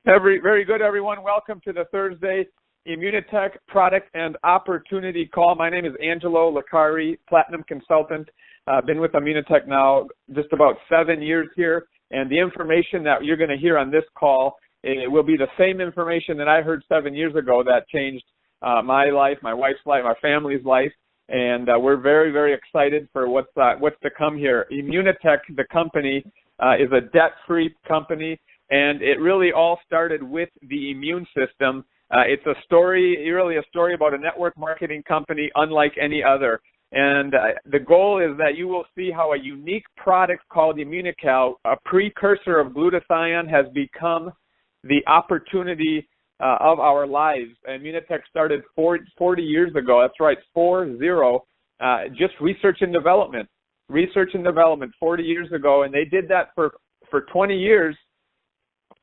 Very good, everyone. Welcome to the Thursday Immunotech Product and Opportunity Call. My name is Angelo Licari, Platinum Consultant. I've been with Immunotech now just about 7 years here, and the information that you're going to hear on this call, it will be the same information that I heard 7 years ago that changed my life, my wife's life, our family's life, and we're very excited for what's to come here. Immunotech, the company, is a debt-free company, and it really all started with the immune system. It's a story about a network marketing company unlike any other. And the goal is that you will see how a unique product called Immunocal, a precursor of glutathione, has become the opportunity of our lives. Immunotech started 40 years ago. That's right, 40. Just research and development 40 years ago, and they did that for 20 years.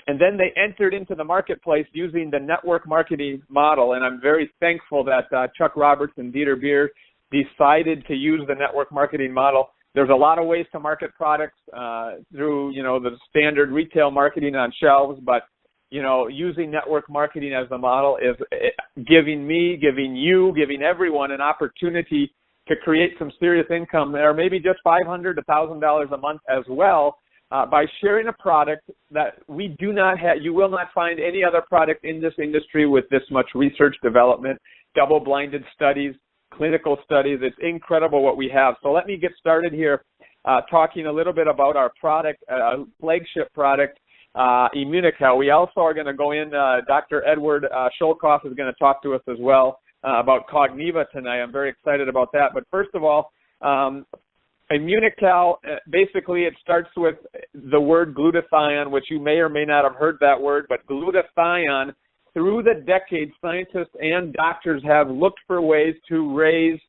And then they entered into the marketplace using the network marketing model. And I'm very thankful that Chuck Roberts and Dieter Beer decided to use the network marketing model. There's a lot of ways to market products through, the standard retail marketing on shelves, but, using network marketing as the model is giving me, giving you, giving everyone an opportunity to create some serious income, or maybe just $500 to $1,000 a month as well, by sharing a product that we do not have. You will not find any other product in this industry with this much research development, double-blinded studies, clinical studies. It's incredible what we have. So let me get started here talking a little bit about our product, flagship product, Immunocal. We also are going to go in, Dr. Edward Scholkoff is going to talk to us as well about Cogniva tonight. I'm very excited about that. But first of all, Immunocal, basically it starts with the word glutathione, which you may or may not have heard that word, but glutathione, through the decades, scientists and doctors have looked for ways to raise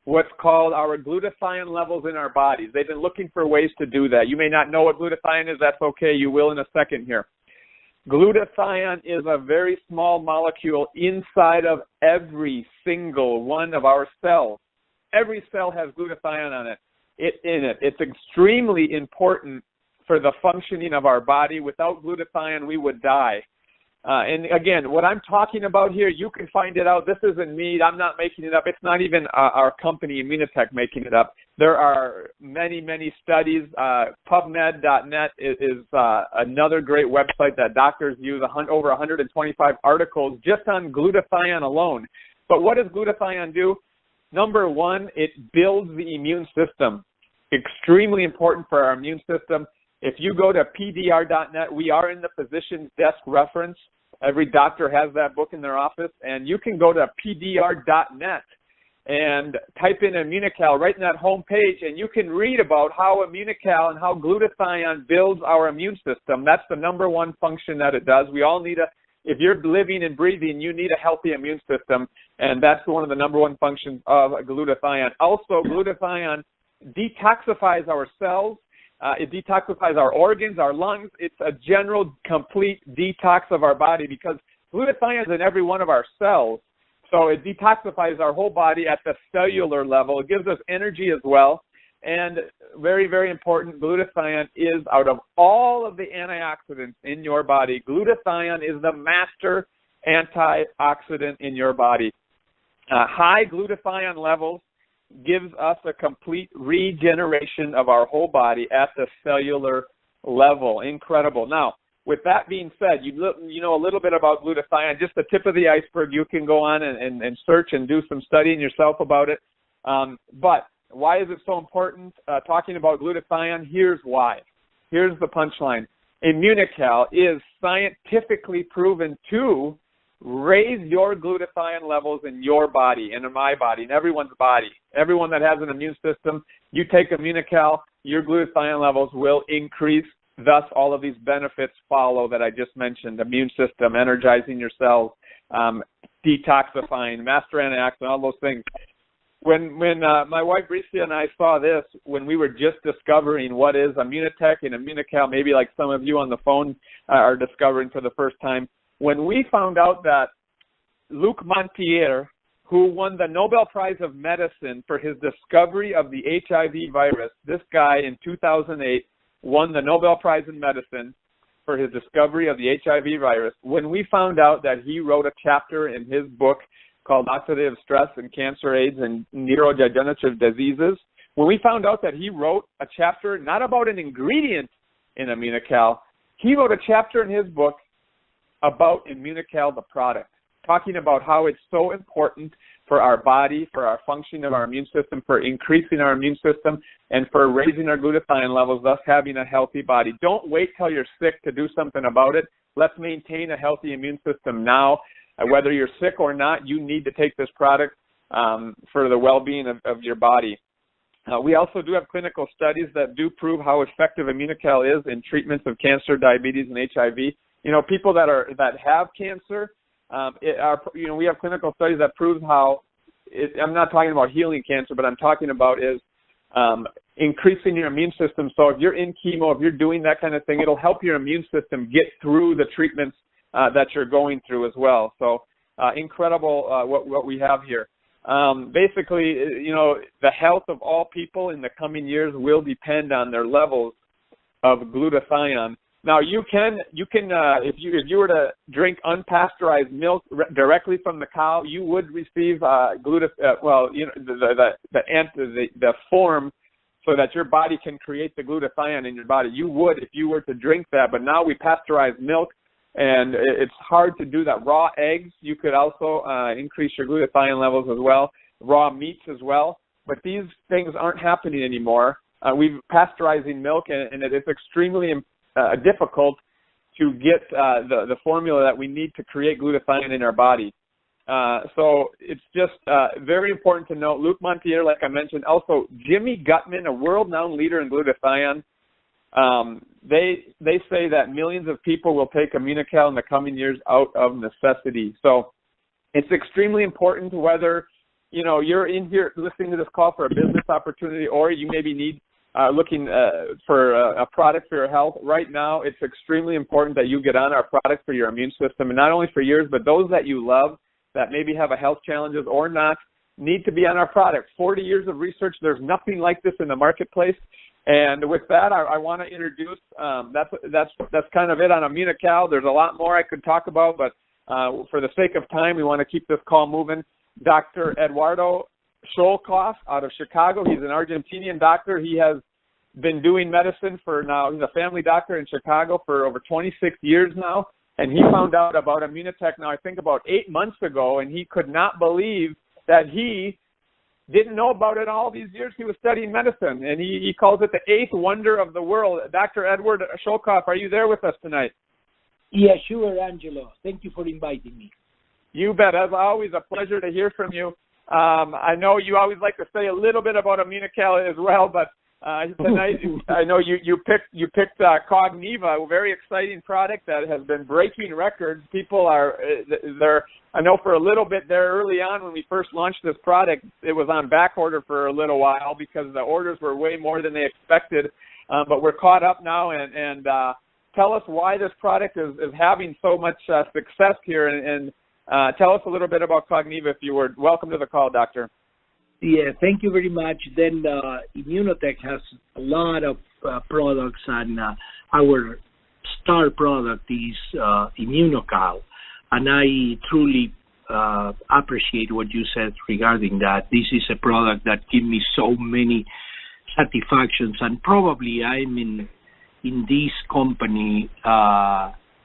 what's called our glutathione levels in our bodies. They've been looking for ways to do that. You may not know what glutathione is. That's okay. You will in a second here. Glutathione is a very small molecule inside of every single one of our cells. Every cell has glutathione on it. It's extremely important for the functioning of our body. Without glutathione, we would die. And again, what I'm talking about here, you can find it out. This isn't me. I'm not making it up. It's not even our company, Immunotech, making it up. There are many studies. PubMed.net is another great website that doctors use, over 125 articles just on glutathione alone. But what does glutathione do? Number one, it builds the immune system. Extremely important for our immune system. If you go to PDR.net, we are in the physician's desk reference. Every doctor has that book in their office, and you can go to PDR.net and type in Immunocal right in that home page, and you can read about how Immunocal and how glutathione builds our immune system. That's the number one function that it does. We all need if you're living and breathing, you need a healthy immune system, and that's one of the number one functions of glutathione. Also, glutathione detoxifies our cells. It detoxifies our organs, our lungs. It's a general, complete detox of our body because glutathione is in every one of our cells. So it detoxifies our whole body at the cellular level. It gives us energy as well. And very important, glutathione is, out of all of the antioxidants in your body, glutathione is the master antioxidant in your body. High glutathione levels gives us a complete regeneration of our whole body at the cellular level. Incredible. Now, with that being said, you know a little bit about glutathione, just the tip of the iceberg. You can go on and search and do some studying yourself about it. But why is it so important talking about glutathione? Here's why. Here's the punchline. Immunocal is scientifically proven to raise your glutathione levels in your body and in my body, in everyone's body. Everyone that has an immune system, you take Immunocal, your glutathione levels will increase. Thus, all of these benefits follow that I just mentioned: immune system, energizing your cells, detoxifying, master antioxidant, all those things. When my wife Bricia and I saw this, when we were just discovering what is Immunotech and Immunocal, maybe like some of you on the phone are discovering for the first time, when we found out that Luc Montagnier, who won the Nobel Prize of Medicine for his discovery of the HIV virus, this guy in 2008 won the Nobel Prize in Medicine for his discovery of the HIV virus. When we found out that he wrote a chapter in his book called Oxidative Stress and Cancer, AIDS, and Neurodegenerative Diseases, when we found out that he wrote a chapter not about an ingredient in Immunocal, he wrote a chapter in his book about Immunocal, the product, talking about how it's so important for our body, for our functioning of our immune system, for increasing our immune system, and for raising our glutathione levels, thus having a healthy body. Don't wait till you're sick to do something about it. Let's maintain a healthy immune system now. Whether you're sick or not, you need to take this product for the well-being of your body. We also do have clinical studies that do prove how effective Immunocal is in treatments of cancer, diabetes, and HIV. You know, people that have cancer, we have clinical studies that prove how, I'm not talking about healing cancer, but I'm talking about is increasing your immune system. So if you're in chemo, if you're doing that kind of thing, it'll help your immune system get through the treatments that you're going through as well. So incredible what we have here. Basically, you know, the health of all people in the coming years will depend on their levels of glutathione. Now, you can if you were to drink unpasteurized milk directly from the cow, you would receive the form so that your body can create the glutathione in your body. You would if you were to drink that, but now we pasteurize milk, and it's hard to do that. Raw eggs, you could also increase your glutathione levels as well. Raw meats as well, but these things aren't happening anymore. We've pasteurizing milk, and it is extremely difficult to get the formula that we need to create glutathione in our body. So it's just very important to note. Luc Montagnier, like I mentioned, also Jimmy Gutman, a world-known leader in glutathione. They say that millions of people will take Immunocal in the coming years out of necessity. So it's extremely important whether, you know, you're in here listening to this call for a business opportunity, or you maybe need looking for a product for your health. Right now, it's extremely important that you get on our product for your immune system, and not only for yours, but those that you love that maybe have a health challenges or not need to be on our product. 40 years of research, there's nothing like this in the marketplace. And with that, I want to introduce, that's kind of it on Immunocal. There's a lot more I could talk about, but for the sake of time, we want to keep this call moving. Dr. Eduardo Scholkoff out of Chicago. He's an Argentinian doctor. He has been doing medicine he's a family doctor in Chicago for over 26 years now, and he found out about Immunotec now, I think about 8 months ago, and he could not believe that he didn't know about it all these years he was studying medicine, and he calls it the eighth wonder of the world. Dr. Edward Scholkoff, are you there with us tonight? Yeah, sure, Angelo. Thank you for inviting me. You bet. As always, a pleasure to hear from you. I know you always like to say a little bit about Immunocal as well, but tonight I know you picked Cogniva, a very exciting product that has been breaking records. People I know for a little bit there early on when we first launched this product, it was on back order for a little while because the orders were way more than they expected. But we're caught up now, and tell us why this product is having so much success here, and tell us a little bit about Cogniva if you would. Welcome to the call, Doctor. Yeah, thank you very much. Then Immunotec has a lot of products, and our star product is Immunocal. And I truly appreciate what you said regarding that. This is a product that gives me so many satisfactions, and probably I'm in this company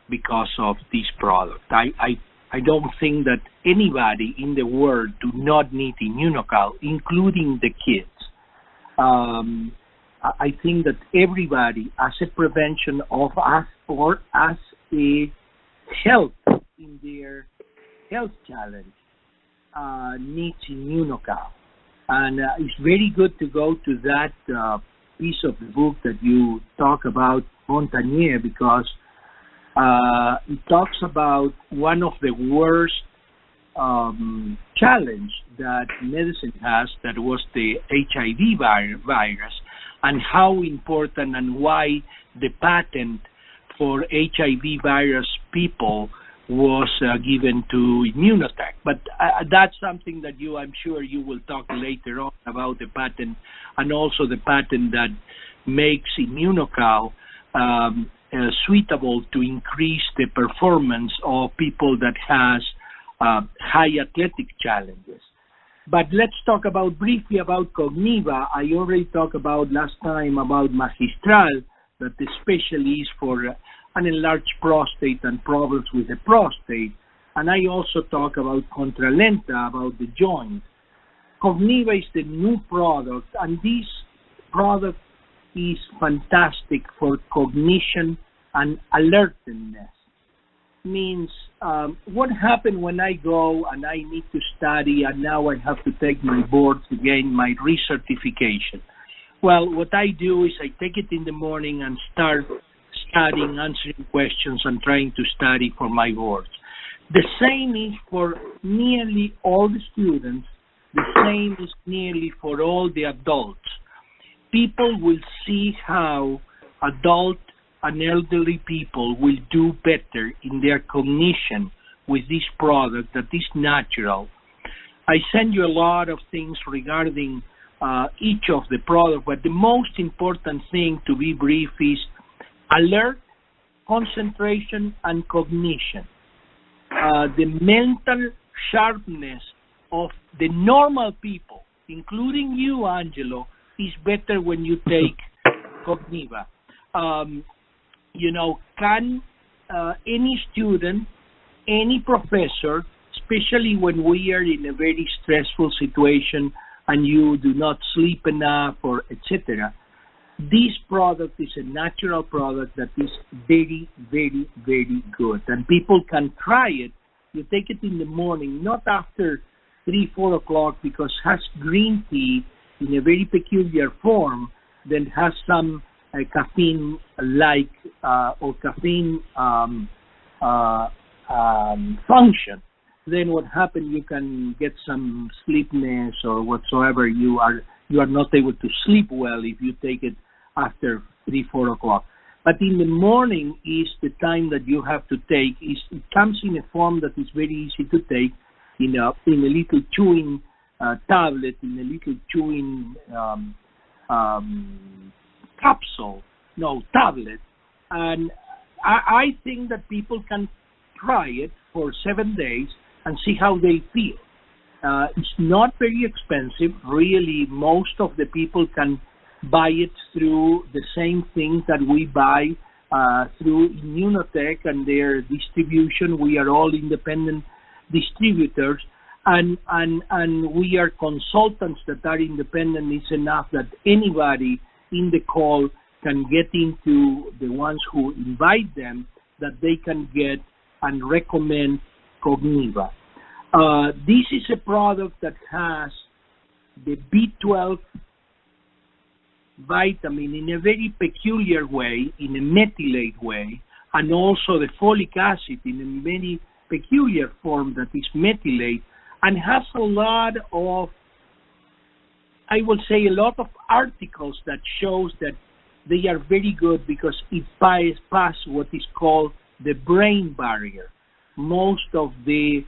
because of this product. I don't think that anybody in the world do not need Immunocal, including the kids. I think that everybody, as a prevention of us or as a help in their health challenge, needs Immunocal. And it's very good to go to that piece of the book that you talk about, Montagnier, because it talks about one of the worst challenge that medicine has, that was the HIV virus, and how important and why the patent for HIV virus people was given to Immunotec. But that's something that I'm sure you will talk later on about the patent, and also the patent that makes Immunocal suitable to increase the performance of people that has high athletic challenges. But let's talk briefly about Cogniva. I already talked about last time about Magistral, that especially is for an enlarged prostate and problems with the prostate. And I also talk about Contralenta, about the joint. Cogniva is the new product, and this product is fantastic for cognition and alertness. Means what happened when I go and I need to study, and now I have to take my board to gain my recertification. Well, what I do is I take it in the morning and start studying, answering questions, and trying to study for my boards. The same is for nearly all the students. The same is nearly for all the adults. People will see how adult and elderly people will do better in their cognition with this product that is natural. I send you a lot of things regarding each of the products, but the most important thing, to be brief, is alert, concentration, and cognition. The mental sharpness of the normal people, including you, Angelo, is better when you take Cogniva. Can any student, any professor, especially when we are in a very stressful situation and you do not sleep enough or etc., this product is a natural product that is very, very, very good. And people can try it. You take it in the morning, not after 3, 4 o'clock, because it has green tea in a very peculiar form that has some caffeine-like or caffeine function. Then what happens, you can get some sleepiness or whatsoever. You are not able to sleep well if you take it after 3, 4 o'clock. But in the morning is the time that you have to take. It comes in a form that is very easy to take, in a little chewing tablet, in a little chewing tablet. And I think that people can try it for 7 days and see how they feel. It's not very expensive. Really, most of the people can buy it through the same thing that we buy through Immunotech and their distribution. We are all independent distributors, and we are consultants that are independent. It's enough that anybody in the call can get into the ones who invite them, that they can get and recommend Cogniva. This is a product that has the B12 vitamin in a very peculiar way, in a methylate way, and also the folic acid in a very peculiar form that is methylate, and has a lot of, I will say, a lot of articles that shows that they are very good because it pass what is called the brain barrier. Most of the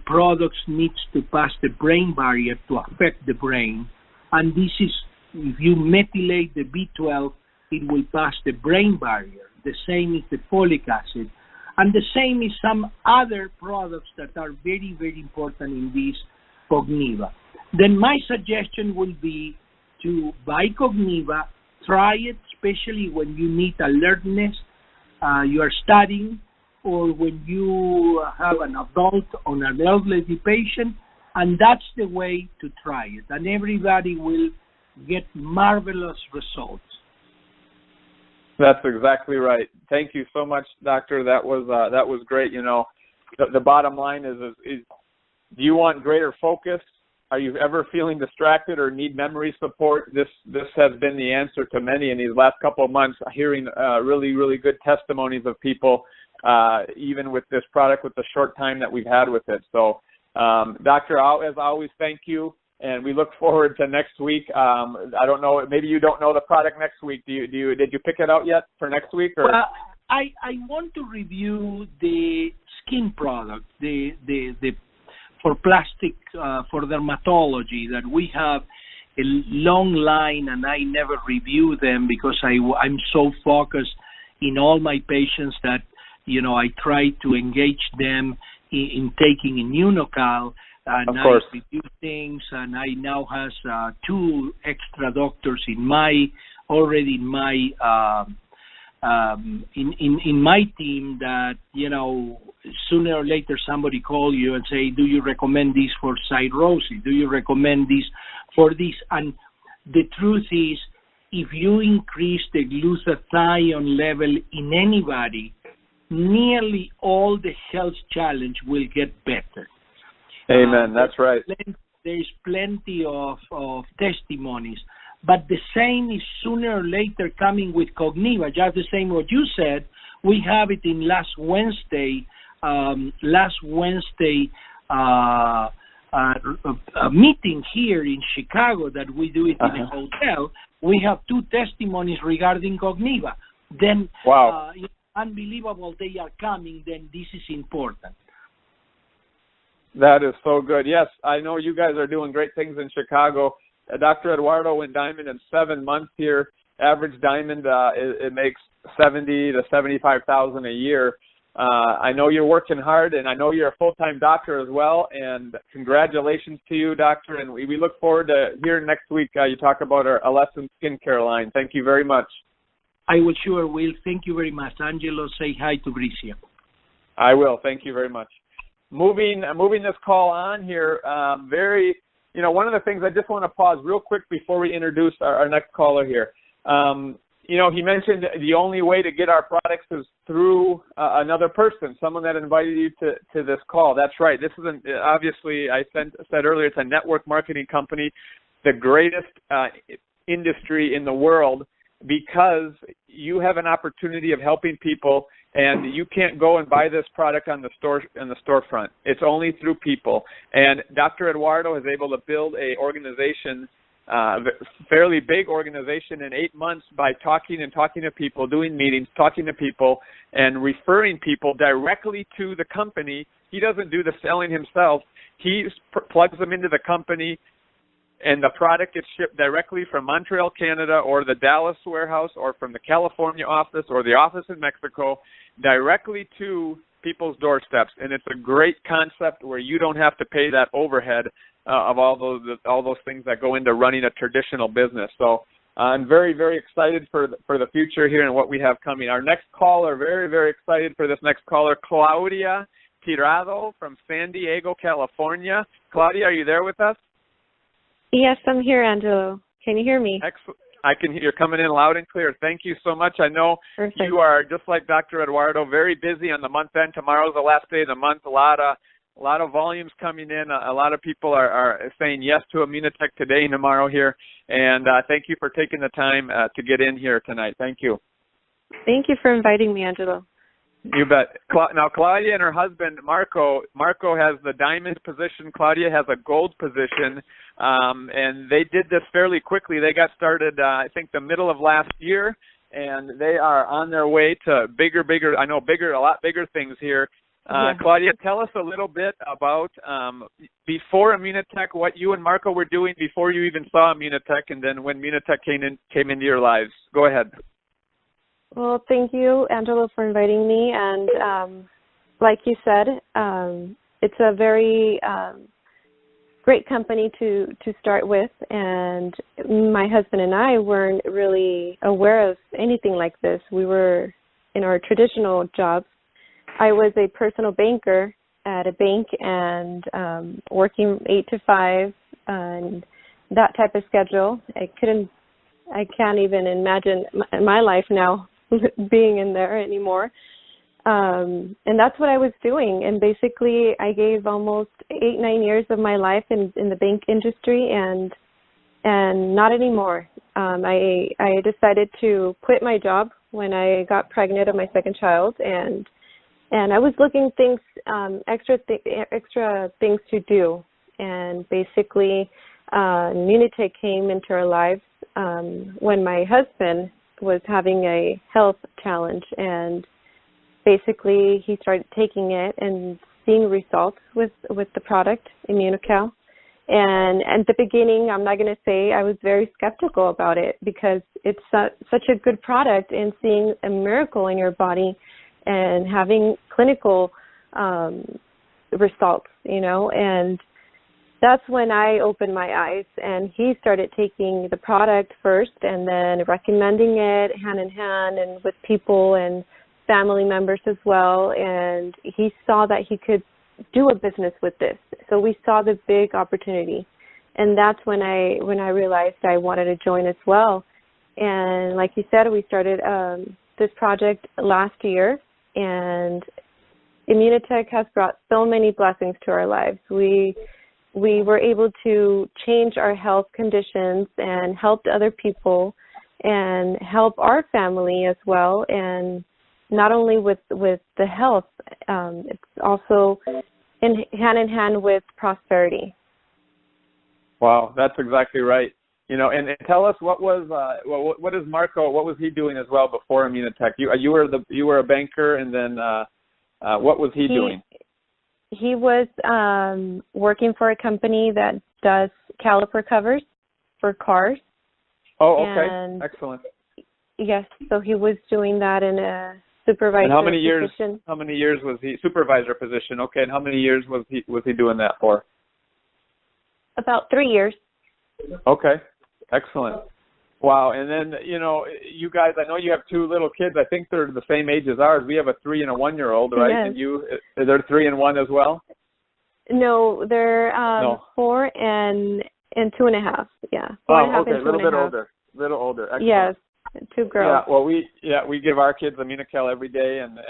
products needs to pass the brain barrier to affect the brain, and this is, if you methylate the B12, it will pass the brain barrier. The same is the folic acid, and the same is some other products that are very, very important in this Cogniva. Then my suggestion will be to buy Cogniva, try it, especially when you need alertness, you are studying, or when you have an adult or an elderly patient, and that's the way to try it. And everybody will get marvelous results. That's exactly right. Thank you so much, Doctor. That was great. The bottom line is do you want greater focus? Are you ever feeling distracted or need memory support? This has been the answer to many in these last couple of months, hearing really, really good testimonies of people, even with this product, with the short time that we've had with it. So, Doctor, as always, thank you. And we look forward to next week. I don't know, maybe you don't know the product next week. Did you pick it out yet for next week? Or? Well, I want to review the skin product, the for plastic, for dermatology, that we have a long line, and I never review them because I'm so focused in all my patients that, I try to engage them in taking Immunocal, and I review things, and I now has 2 extra doctors in my team that, sooner or later somebody call you and say, do you recommend this for cirrhosis? Do you recommend this for this? And the truth is, if you increase the glutathione level in anybody, nearly all the health challenge will get better. Amen. That's right. There's plenty of testimonies. But the same is sooner or later coming with Cogniva. Just the same what you said. We have it in last Wednesday a meeting here in Chicago that we do it in a hotel. We have 2 testimonies regarding Cogniva. Then, wow. Unbelievable they are coming, then this is important. That is so good. Yes, I know you guys are doing great things in Chicago. Dr. Eduardo went diamond in 7 months here. Average diamond, it makes $70,000 to $75,000 a year. I know you're working hard, and I know you're a full-time doctor as well. And congratulations to you, doctor. And we look forward to hearing next week you talk about our Alessent skincare line. Thank you very much. I will. Thank you very much. Angelo, say hi to Bricia. I will. Thank you very much. Moving this call on here, one of the things I just want to pause real quick before we introduce our next caller here. He mentioned the only way to get our products is through another person, someone that invited you to this call. That's right. This is obviously, I said earlier, it's a network marketing company, the greatest industry in the world, because you have an opportunity of helping people, and you can't go and buy this product on the storefront. It's only through people. And Dr. Eduardo is able to build a organization, fairly big organization, in 8 months by talking to people, doing meetings, talking to people, and referring people directly to the company. He doesn't do the selling himself. He plugs them into the company, and the product gets shipped directly from Montreal, Canada, or the Dallas warehouse, or from the California office, or the office in Mexico, directly to people's doorsteps. And it's a great concept where you don't have to pay that overhead of all those things that go into running a traditional business. So I'm very, very excited for the future here and what we have coming. Our next caller, very, very excited for this next caller, Claudia Tirado from San Diego, California. Claudia, are you there with us? Yes, I'm here, Angelo. Can you hear me? Excellent. I can hear you coming in loud and clear. Thank you so much. I know Perfect. You are, just like Dr. Eduardo, very busy on the month end. Tomorrow's the last day of the month. A lot of volumes coming in. A lot of people are saying yes to Immunotech today and tomorrow here. And thank you for taking the time to get in here tonight. Thank you. Thank you for inviting me, Angelo. You bet. Now, Claudia and her husband, Marco has the diamond position. Claudia has a gold position, and they did this fairly quickly. They got started, I think, the middle of last year, and they are on their way to a lot bigger things here. Yeah. Claudia, tell us a little bit about, before Immunotech, what you and Marco were doing before you even saw Immunotech, and then when Immunotech came into your lives. Go ahead. Well, thank you, Angelo, for inviting me. And like you said, it's a very great company to start with. And my husband and I weren't really aware of anything like this. We were in our traditional jobs. I was a personal banker at a bank and working 8 to 5 and that type of schedule. I can't even imagine my life now being in there anymore. And that's what I was doing. And basically I gave almost 8-9 years of my life in the bank industry and not anymore. I decided to quit my job when I got pregnant of my second child, and I was looking extra things to do. And basically Immunotech came into our lives when my husband was having a health challenge, and basically he started taking it and seeing results with the product Immunocal, And at the beginning, I'm not going to say I was very skeptical about it because it's such a good product, and seeing a miracle in your body and having clinical results, and that's when I opened my eyes, and he started taking the product first and then recommending it hand in hand and with people and family members as well. And he saw that he could do a business with this. So we saw the big opportunity. And that's when I realized I wanted to join as well. And like you said, we started this project last year, and Immunotech has brought so many blessings to our lives. We were able to change our health conditions and helped other people and help our family as well. And not only with the health, it's also hand in hand with prosperity. Wow, that's exactly right. And tell us what is Marco? What was he doing as well before Immunotech? You were a banker, and then what was he doing? He was working for a company that does caliper covers for cars. Oh, okay, and excellent. Yes, so he was doing that in a supervisor position. How many years was he supervisor position? Okay, and how many years was he doing that for? About 3 years. Okay, excellent. Wow, and then you guys, I know you have two little kids. I think they're the same age as ours. We have a 3 and a 1 year old, right? Yes. And they're 3 and 1 as well. No, they're 4 and 2.5. Yeah. 4.5 okay, and 2.5. A little older. Excellent. Yes. 2 girls. Yeah, well, we give our kids Immunocal every day, and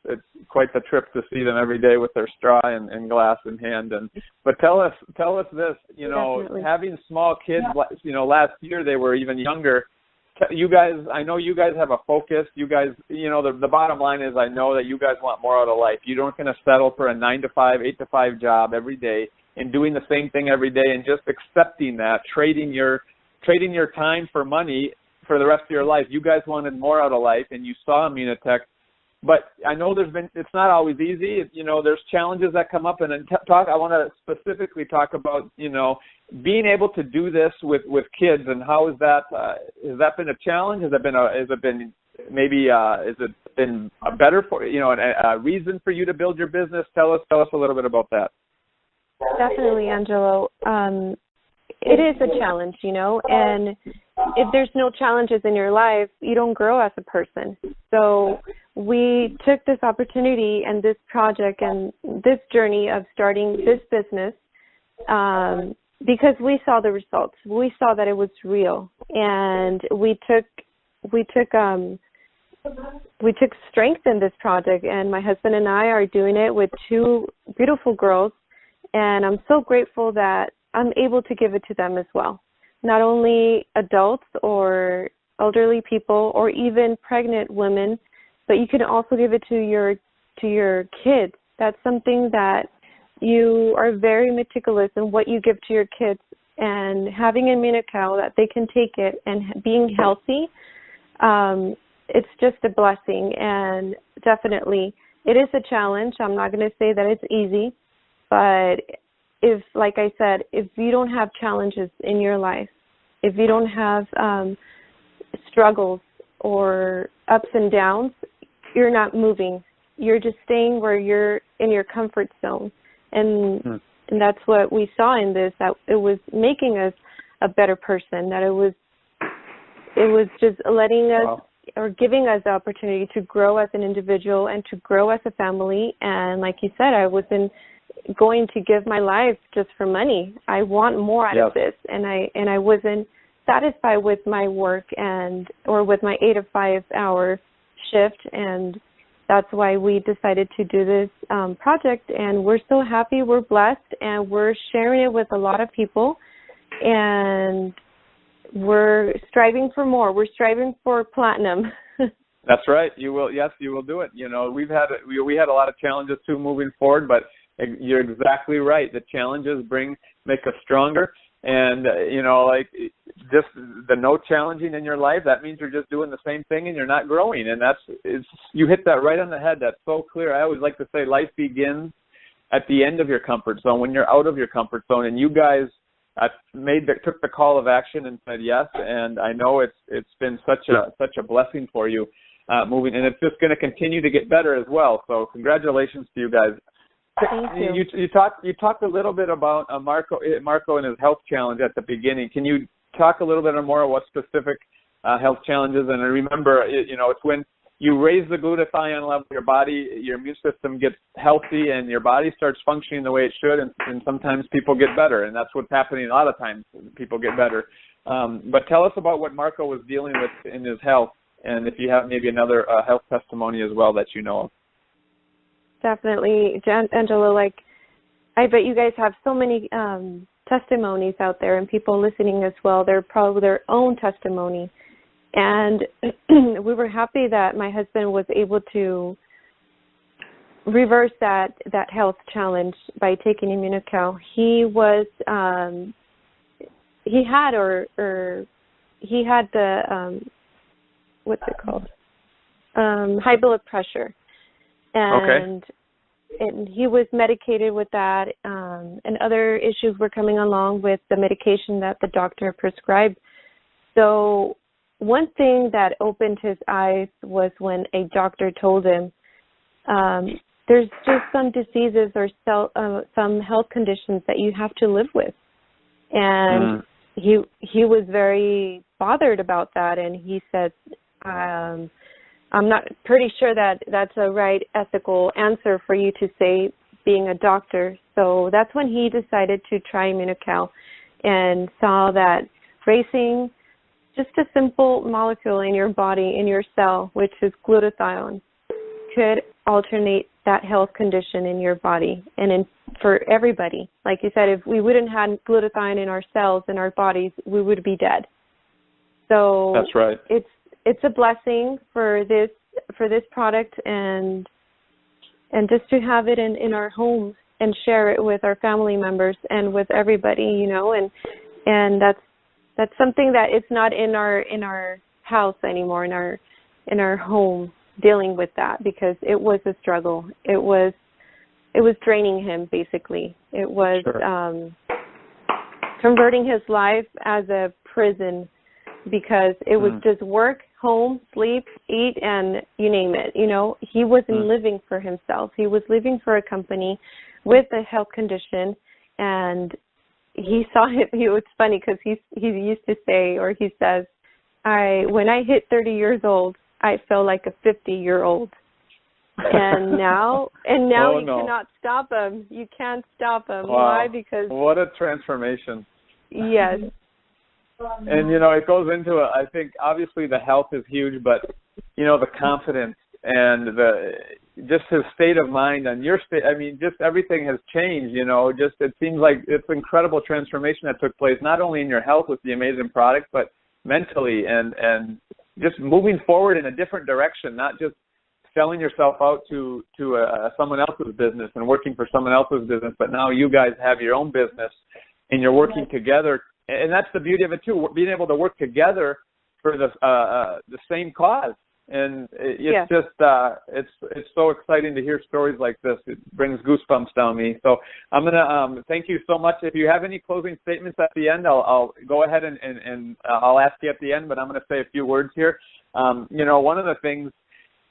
it's quite the trip to see them every day with their straw and glass in hand. But tell us this, Definitely. Having small kids, last year they were even younger. You guys, I know you guys have a focus. You guys, the bottom line is, I know that you guys want more out of life. You don't going to settle for a 9 to 5, 8 to 5 job every day and doing the same thing every day and just accepting that, trading your time for money for the rest of your life. You guys wanted more out of life, and you saw Immunotech. But I know it's not always easy. There's challenges that come up, and I want to specifically talk about, being able to do this with kids, and how is that? Has that been a challenge? Has it been a better for a reason for you to build your business? Tell us a little bit about that. Definitely, Angelo. It is a challenge, and if there's no challenges in your life, you don't grow as a person. So we took this opportunity and this project and this journey of starting this business because we saw the results. We saw that it was real, and we took strength in this project. And my husband and I are doing it with 2 beautiful girls, and I'm so grateful that I'm able to give it to them as well. Not only adults or elderly people or even pregnant women, but you can also give it to your kids. That's something that you are very meticulous in what you give to your kids, and having Immunocal that they can take it and being healthy, it's just a blessing. And definitely it is a challenge. I'm not going to say that it's easy, but if, like I said, if you don't have challenges in your life, if you don't have struggles or ups and downs, you're not moving. You're just staying where you're in your comfort zone. And that's what we saw in this, that it was making us a better person, that it was just letting us or giving us the opportunity to grow as an individual and to grow as a family. And like you said, I wasn't going to give my life just for money. I want more out of this, and I wasn't satisfied with my work or with my 8 to 5 hour shift, and that's why we decided to do this project. And we're so happy, we're blessed, and we're sharing it with a lot of people, and we're striving for more. We're striving for platinum. That's right. You will. Yes, you will do it. We had a lot of challenges too moving forward, but you're exactly right. The challenges make us stronger. And, just the no challenging in your life, that means you're just doing the same thing and you're not growing. And you hit that right on the head. That's so clear. I always like to say life begins at the end of your comfort zone, when you're out of your comfort zone, and you guys took the call of action and said yes, and I know it's been such a blessing for you moving, and it's just going to continue to get better as well. So congratulations to you guys. Thank you. You talked a little bit about Marco and his health challenge at the beginning. Can you talk a little bit more about what specific health challenges? And I remember, it's when you raise the glutathione level, your immune system gets healthy and your body starts functioning the way it should, and sometimes people get better, and that's what's happening a lot of times. People get better. But tell us about what Marco was dealing with in his health, and if you have maybe another health testimony as well that you know of. Definitely, Angelo, I bet you guys have so many testimonies out there and people listening as well. They're probably their own testimony. And we were happy that my husband was able to reverse that health challenge by taking Immunocal. He was he had the what's it called? High blood pressure. And he was medicated with that, and other issues were coming along with the medication that the doctor prescribed. So one thing that opened his eyes was when a doctor told him there's just some diseases or some health conditions that you have to live with. And he was very bothered about that, and he said, I'm not pretty sure that that's a right ethical answer for you to say being a doctor. So that's when he decided to try Immunocal and saw that racing just a simple molecule in your body, in your cell, which is glutathione, could alternate that health condition in your body and for everybody. Like you said, if we wouldn't have glutathione in our cells, in our bodies, we would be dead. So that's right. It's a blessing for this product and just to have it in our homes and share it with our family members and with everybody, and that's something that it's not in our house anymore, in our home, dealing with that, because it was a struggle. It was draining him, basically. It was converting his life as a prison, because it was just work, home, sleep, eat, and you name it. He wasn't living for himself. He was living for a company with a health condition, and he saw it. It's funny because he used to say, or he says, when I hit 30 years old, I felt like a 50-year-old. And now you cannot stop him. You can't stop him. Wow. Why? Because what a transformation. Yes. And, it goes into I think obviously the health is huge, but, the confidence and just his state of mind and your state, just everything has changed, it seems like it's an incredible transformation that took place, not only in your health with the amazing product, but mentally and just moving forward in a different direction, not just selling yourself out to someone else's business and working for someone else's business, but now you guys have your own business and you're working together. And that's the beauty of it too, being able to work together for the same cause. And it's just it's so exciting to hear stories like this. It brings goosebumps down me. So I'm gonna thank you so much. If you have any closing statements at the end, I'll go ahead and I'll ask you at the end. But I'm gonna say a few words here. One of the things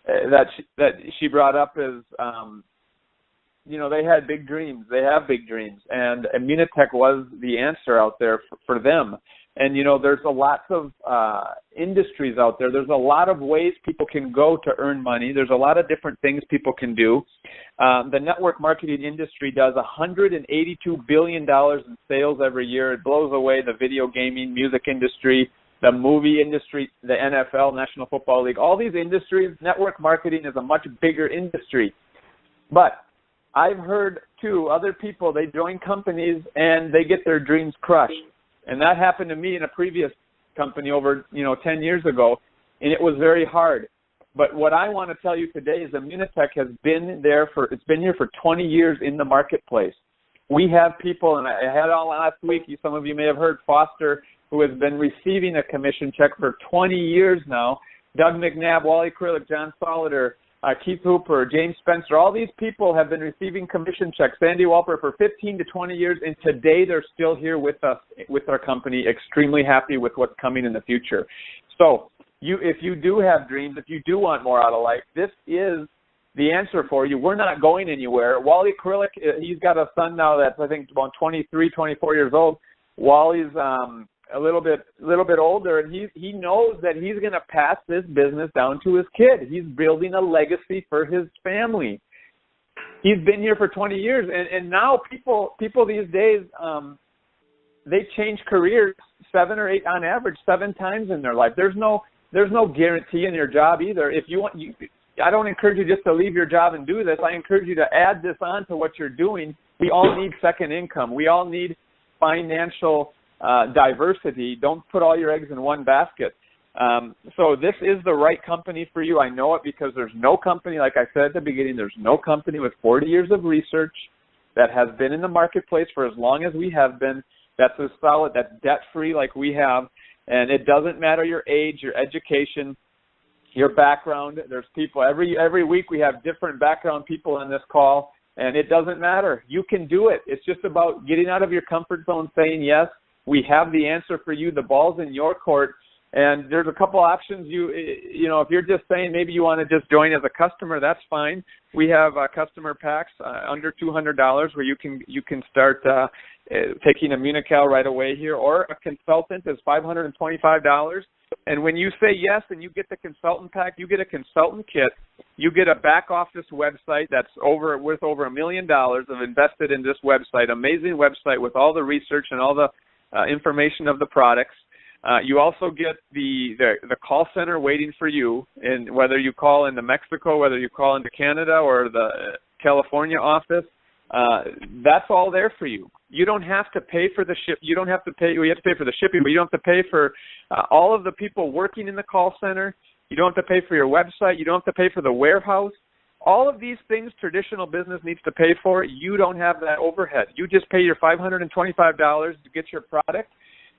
that she brought up is they had big dreams. They have big dreams, and Immunotech was the answer out there for them. And, there's a lot of industries out there. There's a lot of ways people can go to earn money. There's a lot of different things people can do. The network marketing industry does $182 billion in sales every year. It blows away the video gaming, music industry, the movie industry, the NFL, National Football League. All these industries, network marketing is a much bigger industry. But I've heard, too, other people, they join companies and they get their dreams crushed. And that happened to me in a previous company over, 10 years ago, and it was very hard. But what I want to tell you today is Immunotech has been it's been here for 20 years in the marketplace. We have people, and I had on last week, some of you may have heard Foster, who has been receiving a commission check for 20 years now, Doug McNabb, Wally Krillick, John Solider, Keith Hooper, James Spencer, all these people have been receiving commission checks. Sandy Walper for 15 to 20 years, and today they're still here with us, with our company, extremely happy with what's coming in the future. So if you do have dreams, if you do want more out of life, this is the answer for you. We're not going anywhere. Wally Krylik, he's got a son now that's, I think, about 23, 24 years old. Wally's a little bit older, and he knows that he's going to pass this business down to his kid. He's building a legacy for his family. He's been here for 20 years, and now people these days, they change careers 7 or 8 on average 7 times in their life. There's no guarantee in your job either. If you want, I don't encourage you just to leave your job and do this. I encourage you to add this on to what you're doing. We all need second income. We all need financial diversity. Don't put all your eggs in one basket. So this is the right company for you. I know it because there's no company, like I said at the beginning, there's no company with 40 years of research that has been in the marketplace for as long as we have been, that's as solid, that's debt-free like we have. And it doesn't matter your age, your education, your background. There's people every week we have different background people on this call, and it doesn't matter. You can do it. It's just about getting out of your comfort zone, saying yes. We have the answer for you. The ball's in your court. And there's a couple options. You know, if you're just saying maybe you want to just join as a customer, that's fine. We have customer packs under $200 where you can start taking Immunocal right away here, or a consultant is $525. And when you say yes and you get the consultant pack, you get a consultant kit, you get a back office website that's worth over $1 million of invested in this website, amazing website with all the research and all the information of the products. You also get the call center waiting for you, and whether you call into Mexico, whether you call into Canada or the California office, that's all there for you. You don't have to pay for the ship. You don't have to pay. You have to pay for the shipping, but you don't have to pay for all of the people working in the call center. You don't have to pay for your website. You don't have to pay for the warehouse. All of these things traditional business needs to pay for. You don't have that overhead. You just pay your $525 to get your product,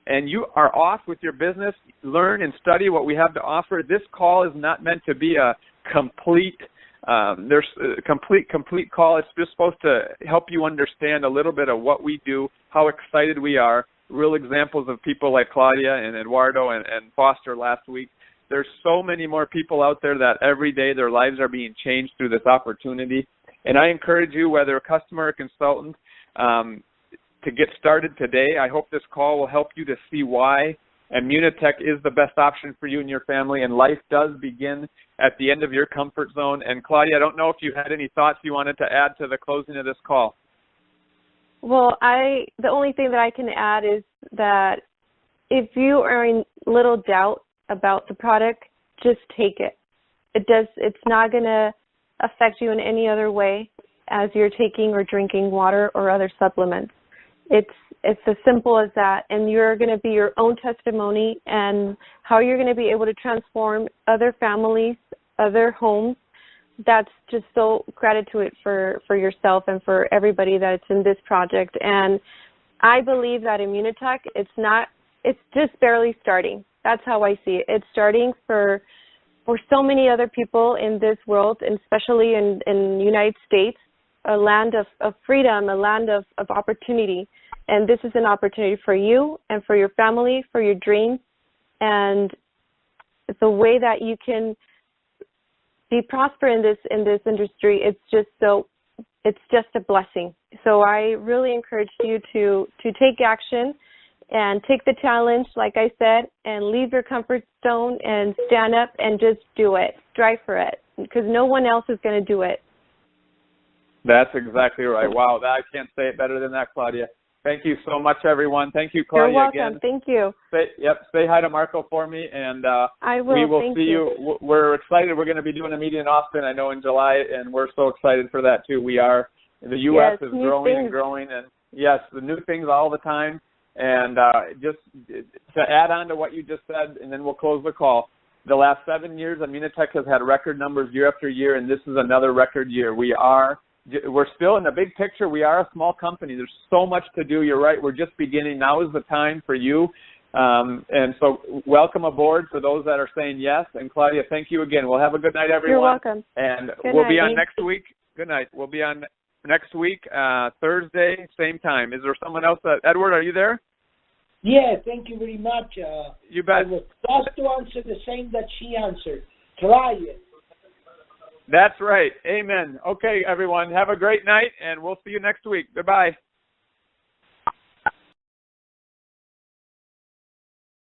and you are off with your business. Learn and study what we have to offer. This call is not meant to be a complete complete call. It's just supposed to help you understand a little bit of what we do, how excited we are, real examples of people like Claudia and Eduardo and Foster last week. There's so many more people out there that every day their lives are being changed through this opportunity. And I encourage you, whether a customer or consultant, to get started today. I hope this call will help you to see why Immunotech is the best option for you and your family, and life does begin at the end of your comfort zone. And Claudia, I don't know if you had any thoughts you wanted to add to the closing of this call. Well, the only thing that I can add is that if you are in little doubt about the product, just take it. It's not going to affect you in any other way as you're taking or drinking water or other supplements. It's as simple as that, and you're going to be your own testimony and how you're going to be able to transform other families, other homes. That's just so gratitude for yourself and for everybody that's in this project. And I believe that Immunotech, it's just barely starting. That's how I see it. It's starting for so many other people in this world, and especially in the United States, a land of freedom, a land of opportunity. And this is an opportunity for you and for your family, for your dreams, and the way that you can be prosper in this industry. It's just a blessing. So I really encourage you to take action and take the challenge, like I said, and leave your comfort zone and stand up and just do it. Strive for it, because no one else is going to do it. That's exactly right. Wow, I can't say it better than that, Claudia. Thank you so much, everyone. Thank you, Claudia. You're welcome. Again. Thank you. Say hi to Marco for me, and I will. We will Thank see you. We're excited. We're going to be doing a meeting in Austin, I know, in July, and we're so excited for that, too. We are. The U.S. is growing and growing, and, yes, the new things all the time. And just to add on to what you just said, and then we'll close the call, the last 7 years, Immunotech has had record numbers year after year, and this is another record year. We're still in the big picture. We are a small company. There's so much to do. You're right. We're just beginning. Now is the time for you And so welcome aboard for those that are saying yes. And Claudia, thank you again. We'll have a good night, everyone. You're welcome. And Good we'll night. be on next week. Good night. We'll be on next week, Thursday, same time. Is there someone else? Edward, are you there? Yeah, thank you very much. You bet. I was asked to answer the same that she answered. Try it. That's right. Amen. Okay, everyone. Have a great night, and we'll see you next week. Goodbye.